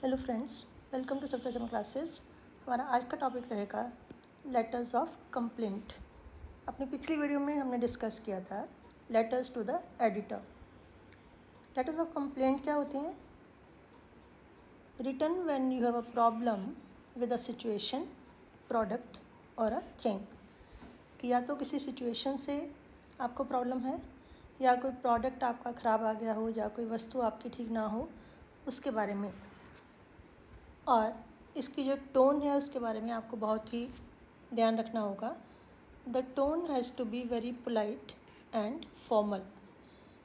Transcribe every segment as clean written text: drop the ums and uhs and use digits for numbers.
Hello friends, welcome to सप्तम classes. हमारा आज का टॉपिक रहेगा लेटर्स ऑफ कंप्लेंट। अपनी पिछली वीडियो में हमने डिस्कस किया था letters to the editor. Letters of complaint क्या होती हैं? Written when you have a problem with a situation, product और अ थिंग। कि या तो किसी सिचुएशन से आपको प्रॉब्लम है, या कोई प्रोडक्ट आपका ख़राब आ गया हो, या कोई वस्तु आपकी ठीक ना हो, उसके बारे में। और इसकी जो टोन है उसके बारे में आपको बहुत ही ध्यान रखना होगा। The tone has to be very polite and formal.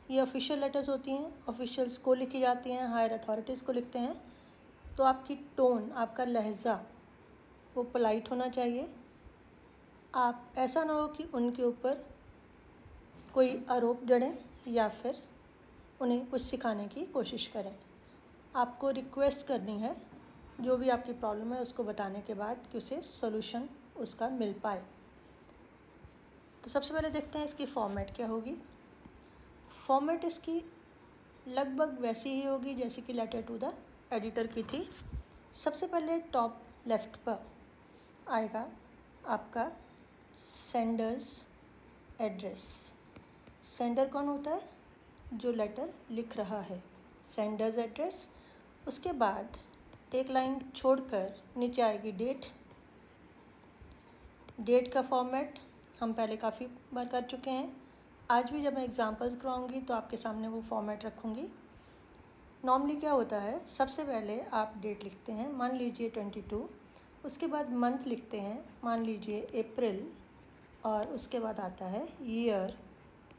ये ऑफिशियल लेटर्स होती हैं, ऑफिशियल्स को लिखी जाती हैं, हायर अथॉरिटीज़ को लिखते हैं। तो आपकी टोन, आपका लहजा वो पोलाइट होना चाहिए। आप ऐसा ना हो कि उनके ऊपर कोई आरोप जड़ें या फिर उन्हें कुछ सिखाने की कोशिश करें। आपको रिक्वेस्ट करनी है जो भी आपकी प्रॉब्लम है उसको बताने के बाद कि उसे सॉल्यूशन उसका मिल पाए। तो सबसे पहले देखते हैं इसकी फॉर्मेट क्या होगी। फॉर्मेट इसकी लगभग वैसी ही होगी जैसे कि लेटर टू द एडिटर की थी। सबसे पहले टॉप लेफ्ट पर आएगा आपका सेंडर्स एड्रेस। सेंडर कौन होता है? जो लेटर लिख रहा है, सेंडर्स एड्रेस। उसके बाद एक लाइन छोड़कर नीचे आएगी डेट। डेट का फॉर्मेट हम पहले काफ़ी बार कर चुके हैं। आज भी जब मैं एग्जांपल्स कराऊंगी तो आपके सामने वो फॉर्मेट रखूंगी। नॉर्मली क्या होता है, सबसे पहले आप डेट लिखते हैं, मान लीजिए 22। उसके बाद मंथ लिखते हैं, मान लीजिए अप्रैल, और उसके बाद आता है ईयर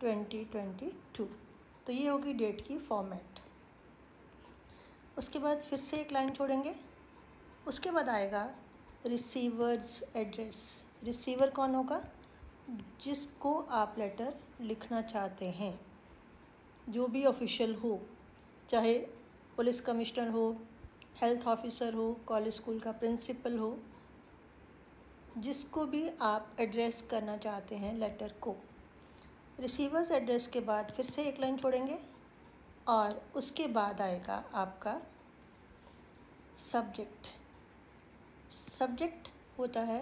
2022। तो ये होगी डेट की फॉर्मेट। उसके बाद फिर से एक लाइन छोड़ेंगे। उसके बाद आएगा रिसीवर्स एड्रेस। रिसीवर कौन होगा? जिसको आप लेटर लिखना चाहते हैं, जो भी ऑफिशियल हो, चाहे पुलिस कमिश्नर हो, हेल्थ ऑफिसर हो, कॉलेज स्कूल का प्रिंसिपल हो, जिसको भी आप एड्रेस करना चाहते हैं लेटर को। रिसीवर्स एड्रेस के बाद फिर से एक लाइन छोड़ेंगे और उसके बाद आएगा आपका सब्जेक्ट। सब्जेक्ट होता है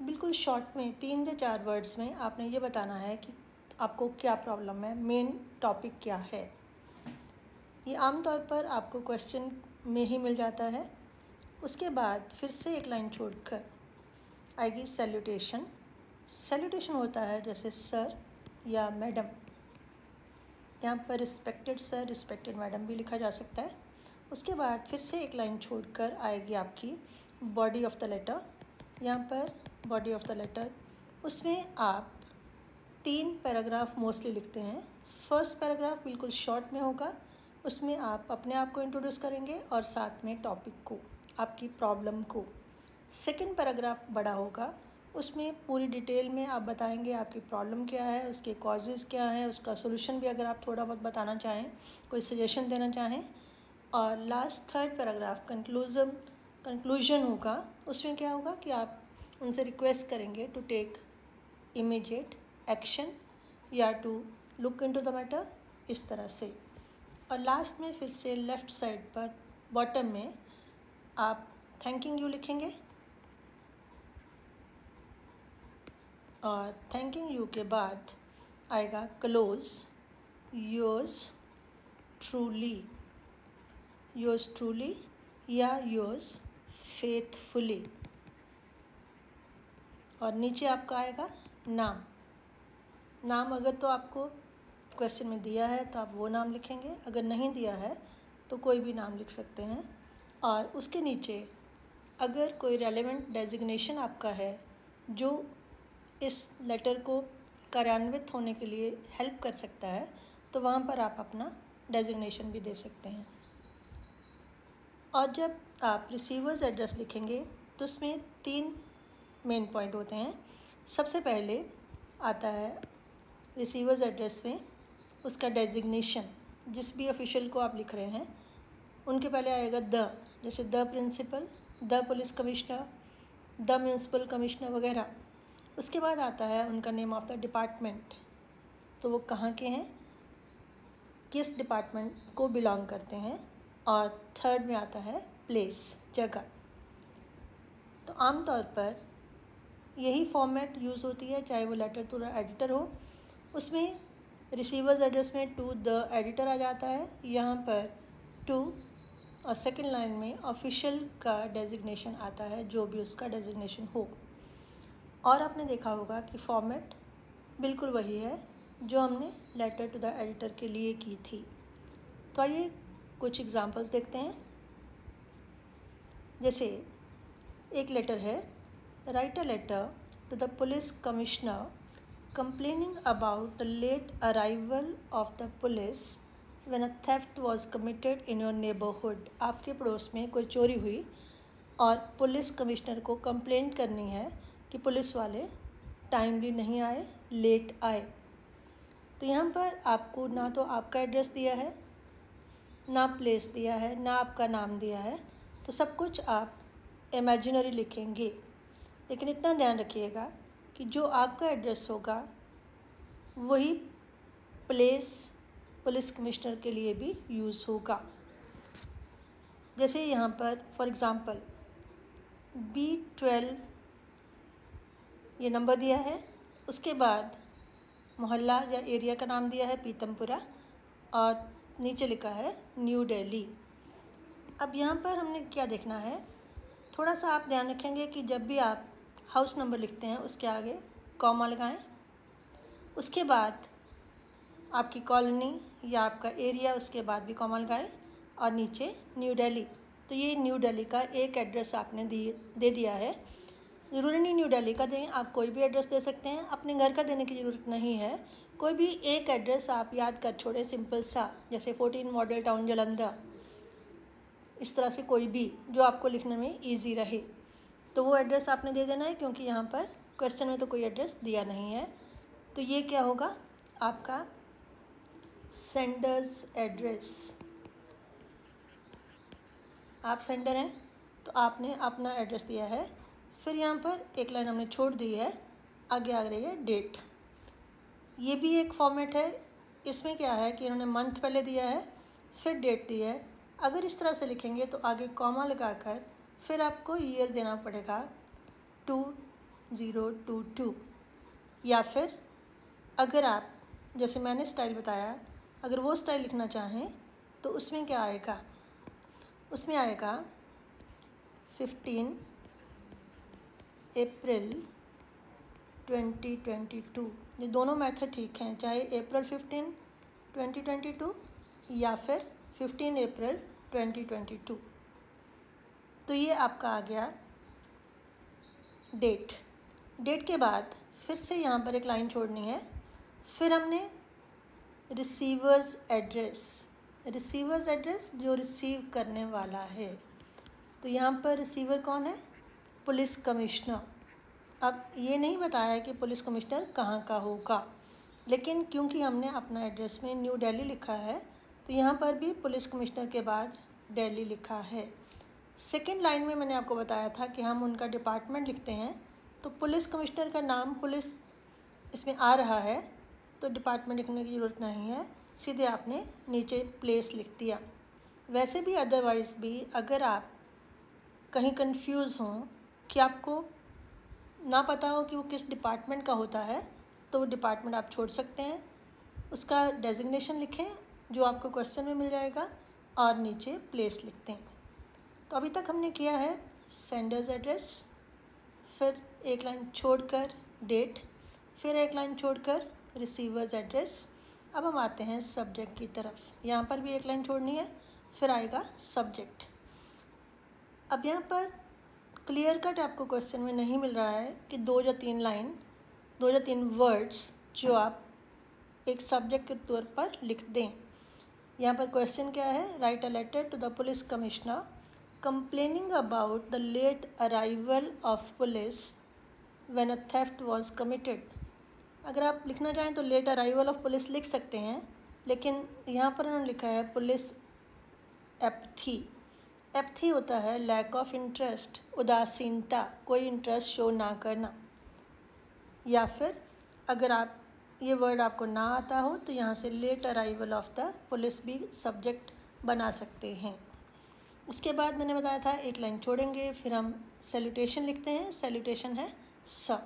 बिल्कुल शॉर्ट में 3 या 4 वर्ड्स में आपने ये बताना है कि आपको क्या प्रॉब्लम है, मेन टॉपिक क्या है। ये आमतौर पर आपको क्वेश्चन में ही मिल जाता है। उसके बाद फिर से एक लाइन छोड़कर आएगी सैल्यूटेशन। सैल्यूटेशन होता है जैसे सर या मैडम। यहाँ पर रिस्पेक्टेड सर, रिस्पेक्टेड मैडम भी लिखा जा सकता है। उसके बाद फिर से एक लाइन छोड़कर आएगी आपकी बॉडी ऑफ़ द लेटर। यहाँ पर बॉडी ऑफ़ द लेटर, उसमें आप 3 पैराग्राफ मोस्टली लिखते हैं। फर्स्ट पैराग्राफ बिल्कुल शॉर्ट में होगा, उसमें आप अपने आप को इंट्रोड्यूस करेंगे और साथ में टॉपिक को, आपकी प्रॉब्लम को। सेकंड पैराग्राफ बड़ा होगा, उसमें पूरी डिटेल में आप बताएंगे आपकी प्रॉब्लम क्या है, उसके कॉजेज़ क्या हैं, उसका सोल्यूशन भी अगर आप थोड़ा बहुत बताना चाहें, कोई सजेशन देना चाहें। और लास्ट थर्ड पैराग्राफ कंक्लूजन होगा। उसमें क्या होगा कि आप उनसे रिक्वेस्ट करेंगे टू टेक इमीडिएट एक्शन या to look into the matter, इस तरह से। और लास्ट में फिर से लेफ़्ट साइड पर बॉटम में आप थैंकिंग यू लिखेंगे, और थैंकिंग यू के बाद आएगा close yours truly, yours truly या योर्स फेथफुली। और नीचे आपका आएगा नाम। नाम अगर तो आपको क्वेश्चन में दिया है तो आप वो नाम लिखेंगे, अगर नहीं दिया है तो कोई भी नाम लिख सकते हैं। और उसके नीचे अगर कोई रेलेवेंट डेजिग्नेशन आपका है जो इस लेटर को कार्यान्वित होने के लिए हेल्प कर सकता है, तो वहाँ पर आप अपना डेजिग्नेशन भी दे सकते हैं। और जब आप रिसीवर्स एड्रेस लिखेंगे तो उसमें 3 मेन पॉइंट होते हैं। सबसे पहले आता है रिसीवर्स एड्रेस में उसका डेजिग्नेशन। जिस भी ऑफिशियल को आप लिख रहे हैं उनके पहले आएगा द, जैसे the principal, the police commissioner, the municipal commissioner वगैरह। उसके बाद आता है उनका नेम ऑफ द डिपार्टमेंट, तो वो कहाँ के हैं, किस डिपार्टमेंट को बिलोंग करते हैं। और थर्ड में आता है प्लेस, जगह। तो आमतौर पर यही फॉर्मेट यूज़ होती है, चाहे वो लेटर टू द एडिटर हो, उसमें रिसीवर्स एड्रेस में टू द एडिटर आ जाता है, यहाँ पर टू, और सेकंड लाइन में ऑफिशियल का डेजिग्नेशन आता है, जो भी उसका डेजिग्नेशन हो। और आपने देखा होगा कि फॉर्मेट बिल्कुल वही है जो हमने लेटर टू द एडिटर के लिए की थी। तो आइए कुछ एग्जांपल्स देखते हैं। जैसे एक लेटर है, write a letter to the police commissioner complaining about the late arrival of the police when a theft was committed in your neighbourhood. आपके पड़ोस में कोई चोरी हुई और पुलिस कमिश्नर को कंप्लेंट करनी है कि पुलिस वाले टाइमली नहीं आए, लेट आए। तो यहाँ पर आपको ना तो आपका एड्रेस दिया है, ना प्लेस दिया है, ना आपका नाम दिया है, तो सब कुछ आप इमेजिनरी लिखेंगे। लेकिन इतना ध्यान रखिएगा कि जो आपका एड्रेस होगा वही प्लेस पुलिस कमिश्नर के लिए भी यूज़ होगा। जैसे यहाँ पर फॉर एग्ज़ाम्पल B12 ये नंबर दिया है, उसके बाद मोहल्ला या एरिया का नाम दिया है पीतमपुरा, और नीचे लिखा है न्यू दिल्ली। अब यहाँ पर हमने क्या देखना है, थोड़ा सा आप ध्यान रखेंगे कि जब भी आप हाउस नंबर लिखते हैं उसके आगे कॉमा लगाएं, उसके बाद आपकी कॉलोनी या आपका एरिया, उसके बाद भी कॉमा लगाएं, और नीचे न्यू दिल्ली। तो ये न्यू दिल्ली का एक एड्रेस आपने दे दिया है। ज़रूरी नहीं न्यू दिल्ली का दें, आप कोई भी एड्रेस दे सकते हैं, अपने घर का देने की ज़रूरत नहीं है। कोई भी एक एड्रेस आप याद कर छोड़े, सिंपल सा, जैसे 14 मॉडल टाउन जालंधर, इस तरह से कोई भी जो आपको लिखने में इजी रहे, तो वो एड्रेस आपने दे देना है, क्योंकि यहाँ पर क्वेश्चन में तो कोई एड्रेस दिया नहीं है। तो ये क्या होगा, आपका सेंडर्स एड्रेस। आप सेंडर हैं तो आपने अपना एड्रेस दिया है। फिर यहाँ पर एक लाइन हमने छोड़ दी है, आगे आ रही है डेट। ये भी एक फॉर्मेट है। इसमें क्या है कि इन्होंने मंथ पहले दिया है, फिर डेट दी है। अगर इस तरह से लिखेंगे तो आगे कॉमा लगाकर फिर आपको ईयर देना पड़ेगा 2022, या फिर अगर आप जैसे मैंने स्टाइल बताया, अगर वो स्टाइल लिखना चाहें तो उसमें क्या आएगा, उसमें आएगा 15 अप्रैल 2022। ये दोनों मेथड ठीक हैं, चाहे अप्रैल 15 2022 या फिर 15 अप्रैल 2022। तो ये आपका आ गया डेट। डेट के बाद फिर से यहाँ पर एक लाइन छोड़नी है। फिर हमने रिसीवर्स एड्रेस, रिसीवर्स एड्रेस जो रिसीव करने वाला है। तो यहाँ पर रिसीवर कौन है, पुलिस कमिश्नर। अब ये नहीं बताया कि पुलिस कमिश्नर कहाँ का होगा, लेकिन क्योंकि हमने अपना एड्रेस में न्यू दिल्ली लिखा है तो यहाँ पर भी पुलिस कमिश्नर के बाद दिल्ली लिखा है। सेकंड लाइन में मैंने आपको बताया था कि हम उनका डिपार्टमेंट लिखते हैं, तो पुलिस कमिश्नर का नाम पुलिस इसमें आ रहा है तो डिपार्टमेंट लिखने की ज़रूरत नहीं है, सीधे आपने नीचे प्लेस लिख दिया। वैसे भी अदरवाइज़ भी अगर आप कहीं कंफ्यूज हों कि आपको ना पता हो कि वो किस डिपार्टमेंट का होता है, तो वो डिपार्टमेंट आप छोड़ सकते हैं, उसका डेजिग्नेशन लिखें जो आपको क्वेश्चन में मिल जाएगा, और नीचे प्लेस लिखते हैं। तो अभी तक हमने किया है सेंडर्स एड्रेस, फिर एक लाइन छोड़कर डेट, फिर एक लाइन छोड़कर रिसीवर्स एड्रेस। अब हम आते हैं सब्जेक्ट की तरफ। यहाँ पर भी एक लाइन छोड़नी है, फिर आएगा सब्जेक्ट। अब यहाँ पर क्लियर कट आपको क्वेश्चन में नहीं मिल रहा है कि 2 या 3 लाइन, 2 या 3 वर्ड्स जो आप एक सब्जेक्ट के तौर पर लिख दें। यहाँ पर क्वेश्चन क्या है, write a letter to the police commissioner complaining about the late arrival of police when a theft was committed. अगर आप लिखना चाहें तो लेट अराइवल ऑफ पुलिस लिख सकते हैं, लेकिन यहाँ पर उन्होंने लिखा है पुलिस एपथी। एपथी होता है लैक ऑफ इंटरेस्ट, उदासीनता, कोई इंटरेस्ट शो ना करना। या फिर अगर आप ये वर्ड आपको ना आता हो तो यहाँ से late arrival of the police भी सब्जेक्ट बना सकते हैं। उसके बाद मैंने बताया था एक लाइन छोड़ेंगे, फिर हम सैल्यूटेशन लिखते हैं। सैल्यूटेशन है स।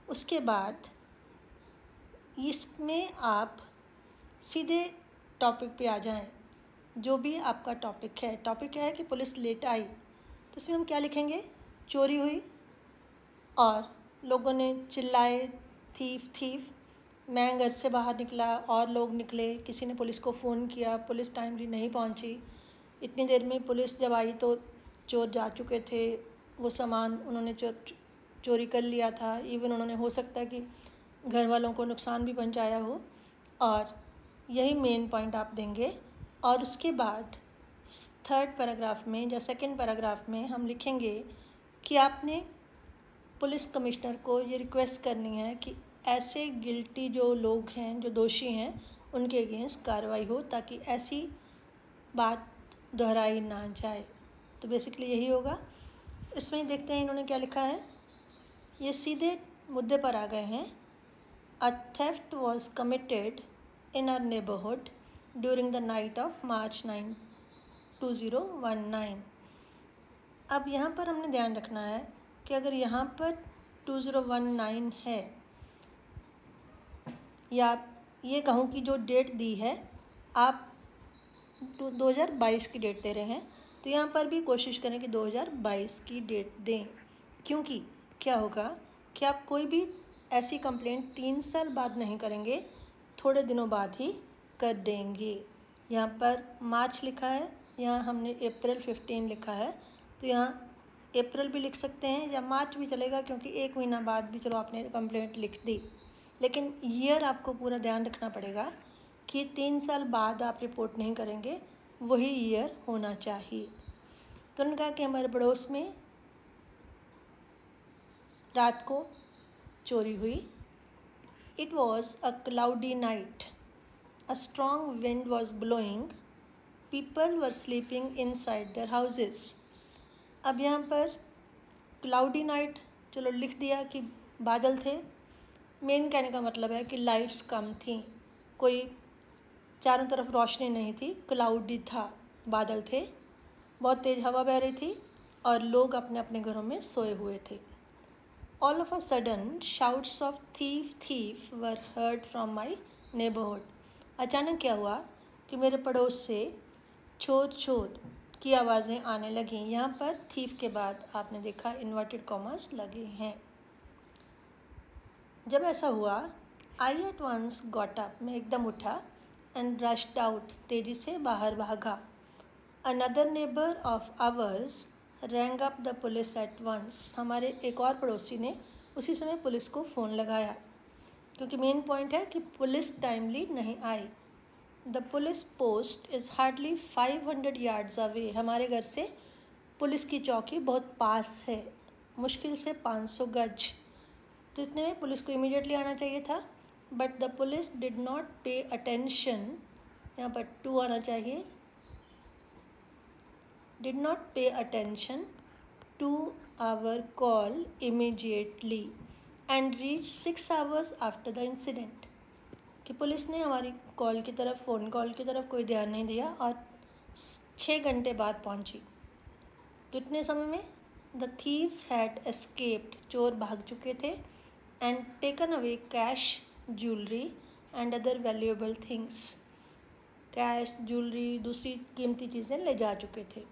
उसके बाद इसमें आप सीधे टॉपिक पे आ जाएं, जो भी आपका टॉपिक है। टॉपिक क्या है कि पुलिस लेट आई, तो इसमें हम क्या लिखेंगे? चोरी हुई और लोगों ने चिल्लाए थीफ थीफ। मैं घर से बाहर निकला और लोग निकले, किसी ने पुलिस को फ़ोन किया, पुलिस टाइमली नहीं पहुंची। इतनी देर में पुलिस जब आई तो चोर जा चुके थे, वो सामान उन्होंने चोरी कर लिया था। इवन उन्होंने हो सकता है कि घर वालों को नुकसान भी पहुंचाया हो। और यही मेन पॉइंट आप देंगे। और उसके बाद थर्ड पैराग्राफ में या सेकंड पैराग्राफ में हम लिखेंगे कि आपने पुलिस कमिश्नर को ये रिक्वेस्ट करनी है कि ऐसे गिल्टी जो लोग हैं, जो दोषी हैं, उनके अगेंस्ट कार्रवाई हो, ताकि ऐसी बात दोहराई ना जाए। तो बेसिकली यही होगा। इसमें देखते हैं इन्होंने क्या लिखा है। ये सीधे मुद्दे पर आ गए हैं। A theft was committed in our neighborhood during the night of March 9, 2019। अब यहाँ पर हमने ध्यान रखना है कि अगर यहाँ पर 2019 है, या ये कहूँ कि जो डेट दी है आप 2022 की डेट दे रहे हैं, तो यहाँ पर भी कोशिश करें कि 2022 की डेट दें। क्योंकि क्या होगा कि आप कोई भी ऐसी कंप्लेंट 3 साल बाद नहीं करेंगे, थोड़े दिनों बाद ही कर देंगे। यहाँ पर मार्च लिखा है, यहाँ हमने अप्रैल 15 लिखा है, तो यहाँ अप्रैल भी लिख सकते हैं या मार्च भी चलेगा, क्योंकि 1 महीना बाद भी चलो आपने कंप्लेंट लिख दी। लेकिन ईयर आपको पूरा ध्यान रखना पड़ेगा कि 3 साल बाद आप रिपोर्ट नहीं करेंगे, वही ईयर होना चाहिए। तो उन्होंने कहा कि हमारे पड़ोस में रात को चोरी हुई। It was a cloudy night. A strong wind was blowing. People were sleeping inside their houses. अब यहाँ पर क्लाउडी नाइट चलो लिख दिया कि बादल थे। मेन कहने का मतलब है कि लाइट्स कम थी, कोई चारों तरफ रोशनी नहीं थी, क्लाउडी था, बादल थे, बहुत तेज़ हवा बह रही थी और लोग अपने अपने घरों में सोए हुए थे। All of a sudden, shouts of thief, thief were heard from my neighborhood. अचानक क्या हुआ कि मेरे पड़ोस से चोर चोर की आवाज़ें आने लगीं। यहाँ पर थीफ के बाद आपने देखा इन्वर्टेड कॉमर्स लगे हैं। जब ऐसा हुआ, I at once got up, मैं एकदम उठा, and rushed out, तेज़ी से बाहर भागा। Another neighbor of ours rang up the police at once, हमारे एक और पड़ोसी ने उसी समय पुलिस को फ़ोन लगाया, क्योंकि मेन पॉइंट है कि पुलिस टाइमली नहीं आई। The police post is hardly 500 yards away, हमारे घर से पुलिस की चौकी बहुत पास है, मुश्किल से 500 गज। तो इतने में पुलिस को इमीडिएटली आना चाहिए था, but the police did not pay attention, यहाँ पर टू आना चाहिए, did not pay attention to our call immediately and reached 6 hours after the incident। कि पुलिस ने हमारी कॉल की तरफ, फ़ोन कॉल की तरफ कोई ध्यान नहीं दिया और 6 घंटे बाद पहुंची। तो इतने समय में द थीव्स हैड एस्केप्ड, चोर भाग चुके थे, and taken away cash, jewellery and other valuable things, cash, jewellery, दूसरी कीमती चीज़ें ले जा चुके थे।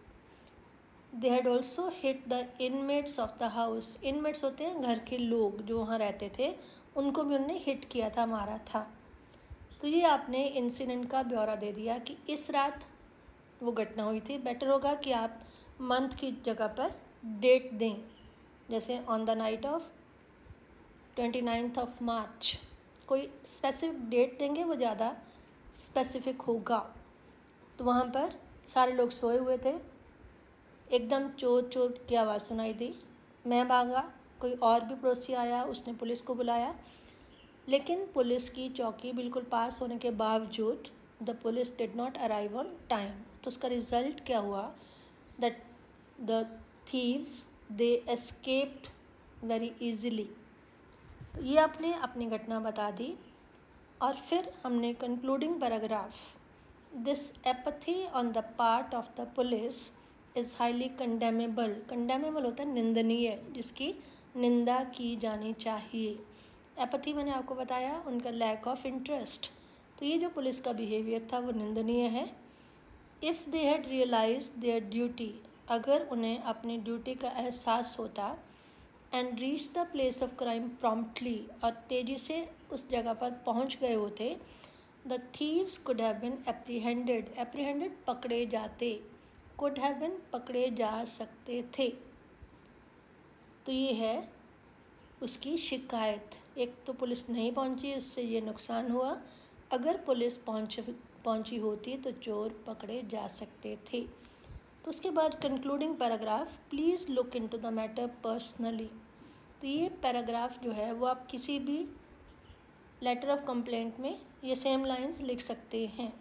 They had also hit the inmates of the house, inmates होते हैं घर के लोग जो वहाँ रहते थे, उनको भी उन्होंने हिट किया था, मारा था। तो ये आपने इंसिडेंट का ब्यौरा दे दिया कि इस रात वो घटना हुई थी। बेटर होगा कि आप मंथ की जगह पर डेट दें, जैसे on the night of 29th of March, कोई स्पेसिफिक डेट देंगे वो ज़्यादा स्पेसिफिक होगा। तो वहाँ पर सारे लोग सोए हुए थे, एकदम चोर चोर की आवाज़ सुनाई दी, मैं भागा, कोई और भी पड़ोसी आया, उसने पुलिस को बुलाया, लेकिन पुलिस की चौकी बिल्कुल पास होने के बावजूद the police did not arrive on time. तो उसका रिज़ल्ट क्या हुआ, that the thieves they escaped very easily. तो ये आपने अपनी घटना बता दी। और फिर हमने concluding paragraph this apathy on the part of the police is highly condemnable. Condemnable होता है निंदनीय, जिसकी निंदा की जानी चाहिए। एपथी मैंने आपको बताया, उनका लैक ऑफ इंटरेस्ट। तो ये जो पुलिस का बिहेवियर था वो निंदनीय है। If they had realize their duty, अगर उन्हें अपनी ड्यूटी का एहसास होता, and reach the place of crime promptly, और तेज़ी से उस जगह पर पहुंच गए होते, the thieves could have been apprehended. Apprehended पकड़े जाते, कुड हैव बिन पकड़े जा सकते थे। तो ये है उसकी शिकायत। एक तो पुलिस नहीं पहुंची, उससे ये नुकसान हुआ। अगर पुलिस पहुंची होती तो चोर पकड़े जा सकते थे। तो उसके बाद concluding paragraph, please look into the matter personally. तो ये पैराग्राफ जो है वो आप किसी भी लेटर ऑफ कंप्लेंट में ये सेम लाइंस लिख सकते हैं।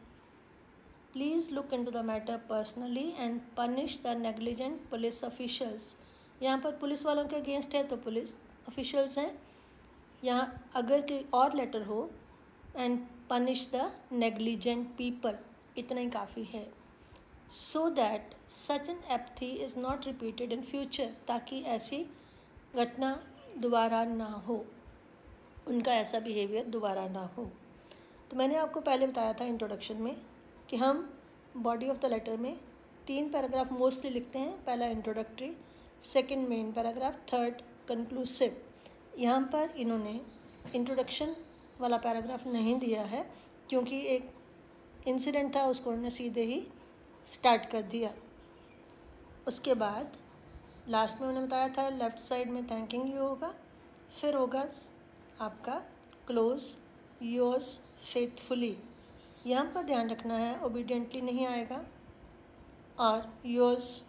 Please look into the matter personally and punish the negligent police officials. यहाँ पर पुलिस वालों के अगेंस्ट है तो पुलिस ऑफिशियल्स हैं। यहाँ अगर कोई और लेटर हो, and punish the negligent people, इतना ही काफ़ी है। So that such an apathy is not repeated in future, ताकि ऐसी घटना दोबारा ना हो, उनका ऐसा बिहेवियर दोबारा ना हो। तो मैंने आपको पहले बताया था इंट्रोडक्शन में कि हम बॉडी ऑफ द लेटर में 3 पैराग्राफ मोस्टली लिखते हैं। पहला introductory, second main paragraph, third conclusive. यहाँ पर इन्होंने इंट्रोडक्शन वाला पैराग्राफ नहीं दिया है, क्योंकि एक इंसिडेंट था, उसको उन्होंने सीधे ही स्टार्ट कर दिया। उसके बाद लास्ट में उन्होंने बताया था लेफ़्ट साइड में थैंकिंग यू होगा, फिर होगा आपका क्लोज योर्स फेथफुली। यहाँ पर ध्यान रखना है, ओबीडियंटली नहीं आएगा और योर्स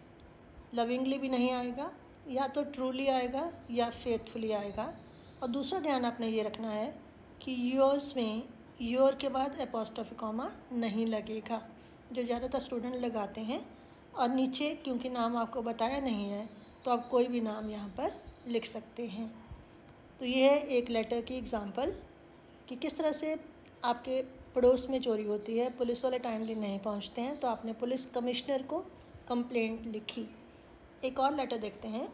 लविंगली भी नहीं आएगा, या तो ट्रूली आएगा या फेथफुली आएगा। और दूसरा ध्यान आपने ये रखना है कि योर्स में योर के बाद एपोस्ट्रोफी कॉमा नहीं लगेगा, जो ज़्यादातर स्टूडेंट लगाते हैं। और नीचे क्योंकि नाम आपको बताया नहीं है तो आप कोई भी नाम यहाँ पर लिख सकते हैं। तो ये है एक लेटर की एग्ज़ाम्पल कि किस तरह से आपके पड़ोस में चोरी होती है, पुलिस वाले टाइमली नहीं पहुँचते हैं, तो आपने पुलिस कमिश्नर को कंप्लेंट लिखी। एक और लेटर देखते हैं।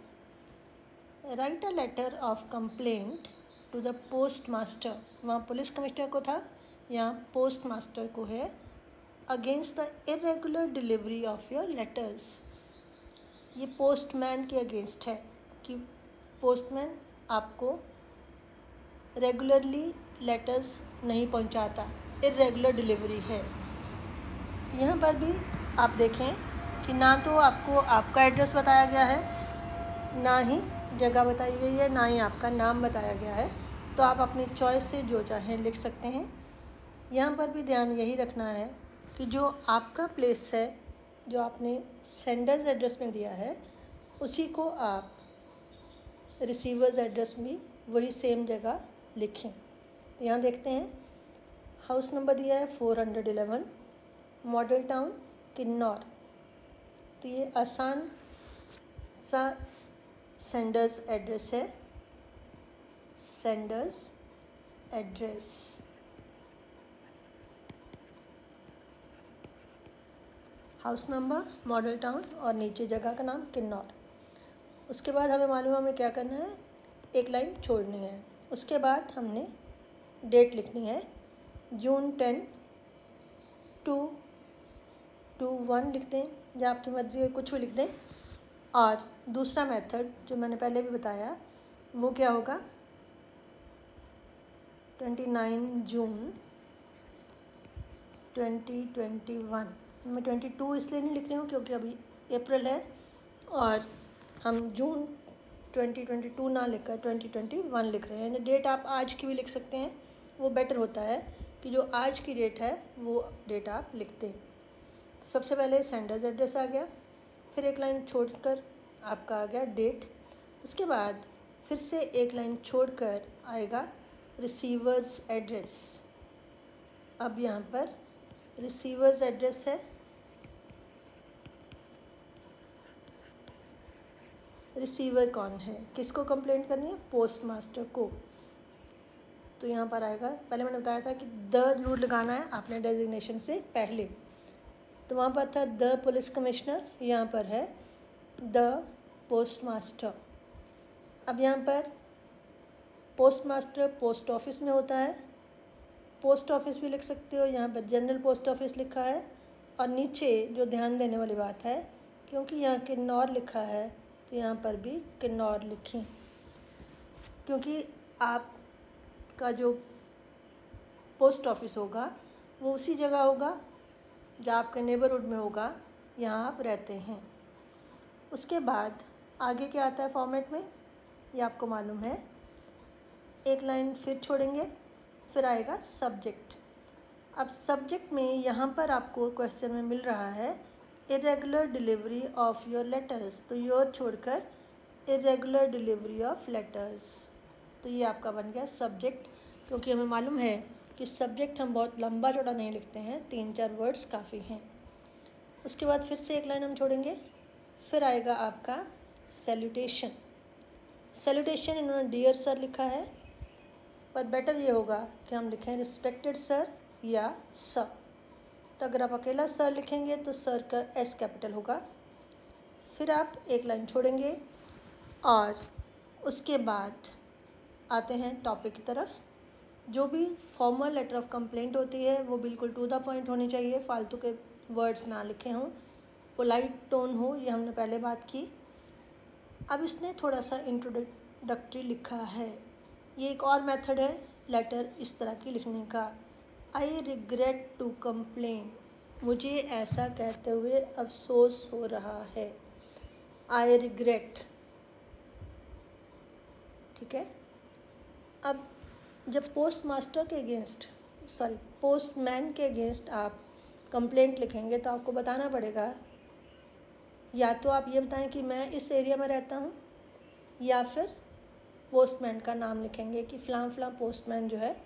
Write a letter of complaint to the post master. वहाँ पुलिस कमिश्नर को था, यहाँ पोस्ट मास्टर को है। Against the irregular delivery of your letters. ये पोस्टमैन के अगेंस्ट है कि पोस्टमैन आपको रेगुलरली लेटर्स नहीं पहुंचाता, इरेगुलर डिलीवरी है। यहाँ पर भी आप देखें कि ना तो आपको आपका एड्रेस बताया गया है, ना ही जगह बताई गई है, ना ही आपका नाम बताया गया है। तो आप अपनी चॉइस से जो चाहें लिख सकते हैं। यहाँ पर भी ध्यान यही रखना है कि जो आपका प्लेस है, जो आपने सेंडर्स एड्रेस में दिया है, उसी को आप रिसीवर्स एड्रेस में वही सेम जगह लिखें। तो यहाँ देखते हैं, हाउस नंबर दिया है 411, मॉडल टाउन किन्नौर। तो ये आसान सा सेंडर्स एड्रेस है, sender's address. House number, model town और नीचे जगह का नाम किन्नौर। उसके बाद हमें मालूम है हमें क्या करना है, एक लाइन छोड़नी है। उसके बाद हमने डेट लिखनी है, जून 10 2/1 लिख दें, या आपकी मर्ज़ी है कुछ भी लिख दें। और दूसरा मेथड जो मैंने पहले भी बताया वो क्या होगा, 29 जून 2021। मैं 22 इसलिए नहीं लिख रही हूँ क्योंकि अभी अप्रैल है और हम जून 2022 ना लिखकर 2021 लिख रहे हैं। यानी डेट आप आज की भी लिख सकते हैं, वो बेटर होता है कि जो आज की डेट है वो डेट आप लिख दें। तो सबसे पहले सेंडर्स एड्रेस आ गया, फिर एक लाइन छोड़कर आपका आ गया डेट। उसके बाद फिर से एक लाइन छोड़कर आएगा रिसीवर्स एड्रेस। अब यहाँ पर रिसीवर्स एड्रेस है, रिसीवर कौन है, किसको कंप्लेंट करनी है, पोस्ट मास्टर को। तो यहाँ पर आएगा, पहले मैंने बताया था कि द जरूर लगाना है आपने डेजिग्नेशन से पहले। तो वहाँ पर था द पुलिस कमिश्नर, यहाँ पर है द पोस्ट मास्टर। अब यहाँ पर पोस्ट मास्टर पोस्ट ऑफिस में होता है, पोस्ट ऑफिस भी लिख सकते हो, यहाँ पर जनरल पोस्ट ऑफिस लिखा है। और नीचे जो ध्यान देने वाली बात है, क्योंकि यहाँ किन्नौर लिखा है तो यहाँ पर भी किन्नौर लिखें, क्योंकि आपका जो पोस्ट ऑफिस होगा वो उसी जगह होगा जो आपके नेबरहुड में होगा, यहाँ आप रहते हैं। उसके बाद आगे क्या आता है फॉर्मेट में, ये आपको मालूम है। एक लाइन फिर छोड़ेंगे, फिर आएगा सब्जेक्ट। अब सब्जेक्ट में यहाँ पर आपको क्वेश्चन में मिल रहा है irregular delivery of your letters, तो योर छोड़कर इरेगुलर डिलीवरी ऑफ लेटर्स, तो ये आपका बन गया सब्जेक्ट। क्योंकि हमें मालूम है कि सब्जेक्ट हम बहुत लंबा चौड़ा नहीं लिखते हैं, 3-4 वर्ड्स काफ़ी हैं। उसके बाद फिर से एक लाइन हम छोड़ेंगे, फिर आएगा आपका सैल्यूटेशन। सैल्यूटेशन इन्होंने डियर सर लिखा है, पर बेटर ये होगा कि हम लिखें रिस्पेक्टेड सर या सर। तो अगर आप अकेला सर लिखेंगे तो सर का एस कैपिटल होगा। फिर आप एक लाइन छोड़ेंगे और उसके बाद आते हैं टॉपिक की तरफ। जो भी फॉर्मल लेटर ऑफ कंप्लेंट होती है वो बिल्कुल टू द पॉइंट होनी चाहिए, फालतू के वर्ड्स ना लिखे हों, पोलाइट टोन हो, ये हमने पहले बात की। अब इसने थोड़ा सा इंट्रोडक्टरी लिखा है, ये एक और मेथड है लेटर इस तरह की लिखने का। आई रिग्रेट टू कंप्लेन, मुझे ऐसा कहते हुए अफसोस हो रहा है। आई रिग्रेट, ठीक है। अब जब पोस्टमास्टर के अगेंस्ट पोस्टमैन के अगेंस्ट आप कंप्लेंट लिखेंगे तो आपको बताना पड़ेगा, या तो आप ये बताएं कि मैं इस एरिया में रहता हूँ, या फिर पोस्टमैन का नाम लिखेंगे कि फ़लाँ फ़लाँ पोस्टमैन जो है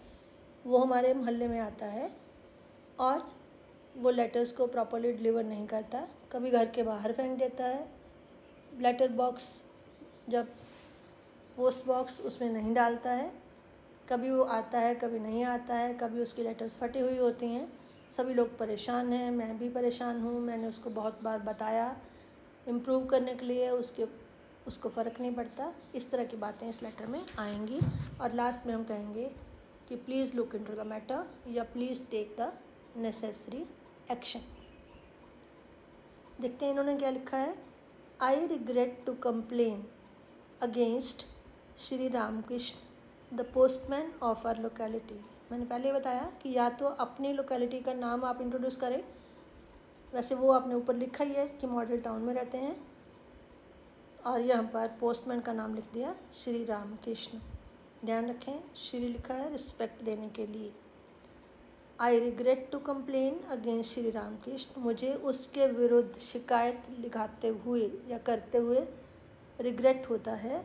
वो हमारे मोहल्ले में आता है और वो लेटर्स को प्रॉपर्ली डिलीवर नहीं करता, कभी घर के बाहर फेंक देता है, लेटर बॉक्स जब पोस्ट बॉक्स उसमें नहीं डालता है, कभी वो आता है कभी नहीं आता है, कभी उसकी लेटर्स फटी हुई होती हैं। सभी लोग परेशान हैं, मैं भी परेशान हूँ, मैंने उसको बहुत बार बताया इम्प्रूव करने के लिए, उसको फ़र्क नहीं पड़ता। इस तरह की बातें इस लेटर में आएंगी। और लास्ट में हम कहेंगे कि please look into the matter या please take the necessary action. देखते हैं इन्होंने क्या लिखा है। I regret to complain against Shri Ramakrishna the postman of our locality. मैंने पहले बताया कि या तो अपनी लोकेलिटी का नाम आप इंट्रोड्यूस करें, वैसे वो आपने ऊपर लिखा ही है कि मॉडल टाउन में रहते हैं, और यहाँ पर पोस्टमैन का नाम लिख दिया श्री रामकृष्ण। ध्यान रखें श्री लिखा है रिस्पेक्ट देने के लिए। I regret to complain against Shri Ramakrishna, मुझे उसके विरुद्ध शिकायत लिखाते हुए या करते हुए रिग्रेट होता है।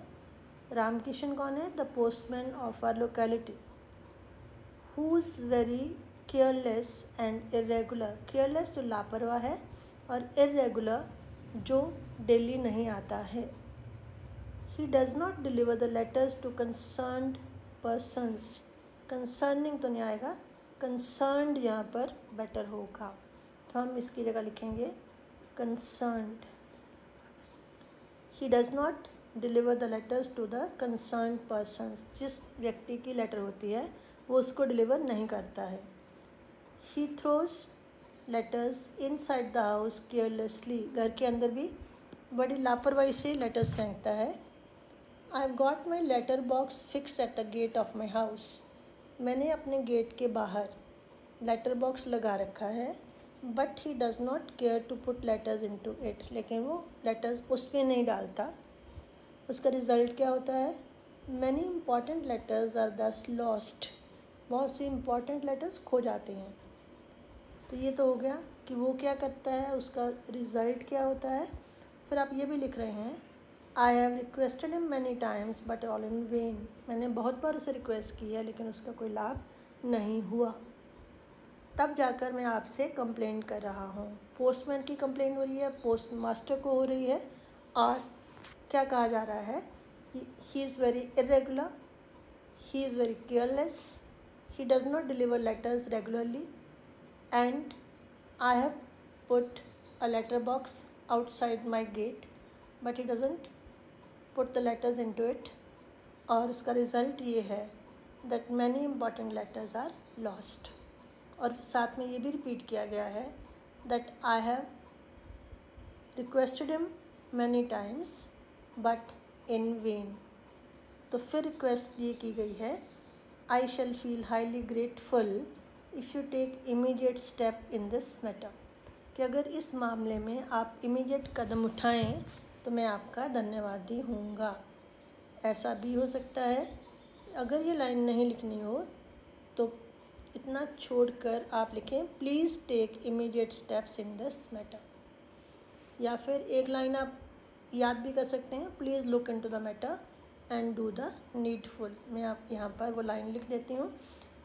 रामकृष्ण कौन है? The postman of our locality who is very careless and irregular. Careless जो लापरवाह है, और इरेगुलर जो डेली नहीं आता है। He does not deliver the letters to concerned persons. Concerning तो नहीं आएगा, कंसर्न्ड यहाँ पर बेटर होगा, तो हम इसकी जगह लिखेंगे concerned. He does not deliver the letters to the concerned persons, जिस व्यक्ति की लेटर होती है वो उसको डिलीवर नहीं करता है। He throws letters inside the house carelessly, घर के अंदर भी बड़ी लापरवाही से लेटर्स फेंकता है। I have got my letter box fixed at the gate of my house, मैंने अपने गेट के बाहर लेटर बॉक्स लगा रखा है। But he does not care to put letters into it, लेकिन वो लेटर्स उसमें नहीं डालता। उसका रिज़ल्ट क्या होता है? मैनी इम्पॉर्टेंट लेटर्स आर दस लॉस्ट, बहुत सी इम्पॉर्टेंट लेटर्स खो जाते हैं। तो ये तो हो गया कि वो क्या करता है, उसका रिज़ल्ट क्या होता है। फिर आप ये भी लिख रहे हैं I have requested him many times but all in when, मैंने बहुत बार उसे रिक्वेस्ट की है लेकिन उसका कोई लाभ नहीं हुआ। तब जाकर मैं आपसे कंप्लेंट कर रहा हूँ। पोस्टमैन की कंप्लेंट हो रही है, पोस्ट मास्टर को हो रही है, और क्या कहा जा रहा है कि he is very irregular, he is very careless, he does not deliver letters regularly, and I have put a letterbox outside my gate, but he doesn't put the letters into it, और उसका result ये है that many important letters are lost. और साथ में ये भी repeat किया गया है that I have requested him many times but in vain. तो फिर रिक्वेस्ट ये की गई है I shall feel highly grateful if you take immediate step in this matter. कि अगर इस मामले में आप इमीडिएट कदम उठाएं तो मैं आपका धन्यवादी होऊंगा. ऐसा भी हो सकता है अगर ये लाइन नहीं लिखनी हो तो इतना छोड़कर आप लिखें please take immediate steps in this matter. या फिर एक लाइन आप याद भी कर सकते हैं please look into the matter and do the needful. मैं आप यहाँ पर वो लाइन लिख देती हूँ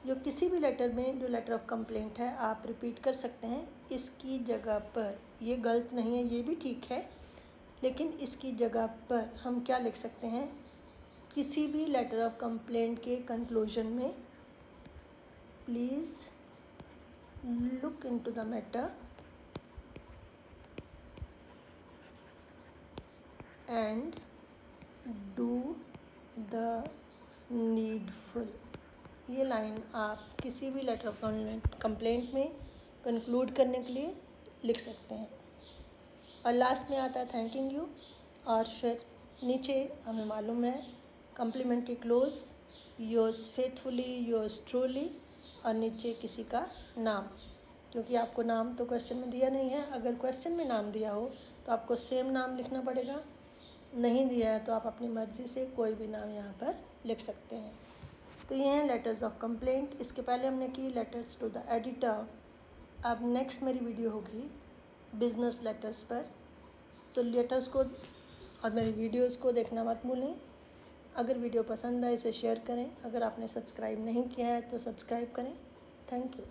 जो किसी भी लेटर में जो लेटर ऑफ कंप्लेंट है आप रिपीट कर सकते हैं. इसकी जगह पर ये गलत नहीं है, ये भी ठीक है, लेकिन इसकी जगह पर हम क्या लिख सकते हैं किसी भी लेटर ऑफ कंप्लेंट के कंक्लूजन में please look into the matter and do the needful. ये लाइन आप किसी भी लेटर ऑफ कंप्लेंट में कंक्लूड करने के लिए लिख सकते हैं. और लास्ट में आता है थैंकिंग यू, और फिर नीचे हमें मालूम है complimentary close yours faithfully yours truly, और नीचे किसी का नाम, क्योंकि आपको नाम तो क्वेश्चन में दिया नहीं है. अगर क्वेश्चन में नाम दिया हो तो आपको सेम नाम लिखना पड़ेगा, नहीं दिया है तो आप अपनी मर्ज़ी से कोई भी नाम यहाँ पर लिख सकते हैं. तो ये हैं लेटर्स ऑफ कंप्लेंट. इसके पहले हमने की लेटर्स टू द एडिटर. अब नेक्स्ट मेरी वीडियो होगी बिज़नेस लेटर्स पर. तो लेटर्स को और मेरी वीडियोस को देखना मत भूलें. अगर वीडियो पसंद आए इसे शेयर करें. अगर आपने सब्सक्राइब नहीं किया है तो सब्सक्राइब करें. Thank you.